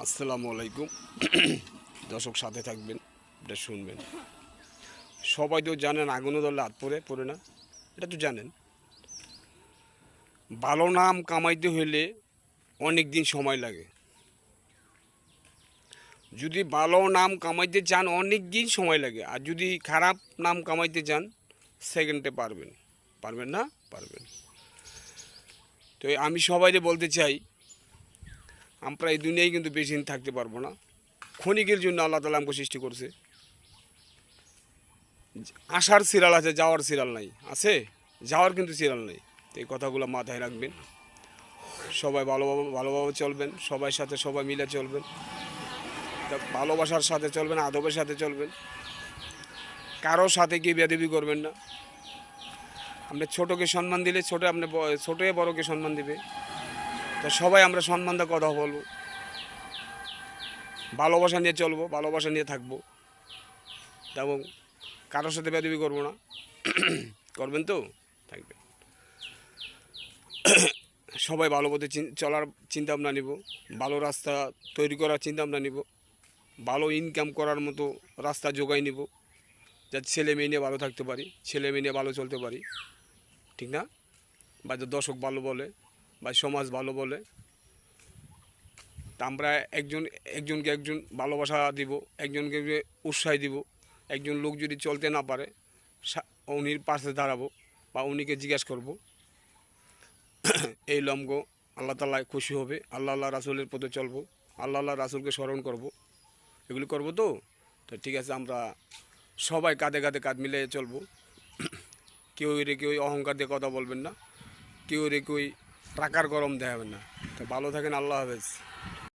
আসসালামু আলাইকুম। দর্শক সাথে থাকবেন, এটা শুনবেন। সবাই তো জানেন আগুনে ধরলে হাত পড়ে না, এটা তো জানেন। ভালো নাম কামাইতে হইলে অনেক দিন সময় লাগে। যদি ভালো নাম কামাইতে চান অনেক দিন সময় লাগে, আর যদি খারাপ নাম কামাইতে চান সেকেন্ডে পারবেন। পারবেন না? পারবেন। তো আমি সবাইকে বলতে চাই, আমরা এই দুনিয়ায় কিন্তু বেশি দিন থাকতে পারবো না। ক্ষণিকের জন্য আল্লাহ তাআলা আমাকে সৃষ্টি করছে। আসার সিরিয়াল আছে, যাওয়ার সিরিয়াল নাই। আছে, যাওয়ার কিন্তু সিরিয়াল নেই। তো এই কথাগুলো মাথায় রাখবেন। সবাই ভালোভাবে চলবেন, সবার সাথে সবাই মিলে চলবেন, তা ভালোবাসার সাথে চলবেন, আদবের সাথে চলবেন। কারো সাথে গিয়ে বেয়াদবি করবেন না। আপনি ছোটোকে সম্মান দিলে ছোটো বড়কে সম্মান দিবে। তা সবাই আমরা সম্মান দিয়ে কথা বলবো, ভালোবাসা নিয়ে চলবো, ভালোবাসা নিয়ে থাকবো, এবং কারোর সাথে বেয়াদবি করবো না। করবেন তো? থাকবে। সবাই ভালো পথে চলার চিন্তাভাবনা নিব, ভালো রাস্তা তৈরি করার চিন্তাভাবনা নিব, ভালো ইনকাম করার মতো রাস্তা জোগাই নিব, যাতে ছেলে মেয়ে নিয়ে ভালো থাকতে পারি, ছেলে মেয়ে নিয়ে ভালো চলতে পারি। ঠিক না? বা যে দর্শক ভালো বলে, বা সমাজ ভালো বলে, তা আমরা একজনকে একজন ভালোবাসা দিব, একজনকে উৎসাহ দিব। একজন লোক যদি চলতে না পারে, উনির পাশে দাঁড়াবো, বা উনিকে জিজ্ঞাসা করবো, এই লম্গ আল্লাহ তাআলা খুশি হবে, আল্লাহ রাসূলের পথে চলবো, আল্লাহ রাসূলকে স্মরণ করব। এগুলি করবো তো? তো ঠিক আছে, আমরা সবাই কাঁধে কাঁধে কাঁধ মিলিয়ে চলবো। কেউ অহংকার দিয়ে কথা বলবেন না, কেউ টাকার গরম দেখাবেন না। তো ভালো থাকেন, আল্লাহ হাফেজ।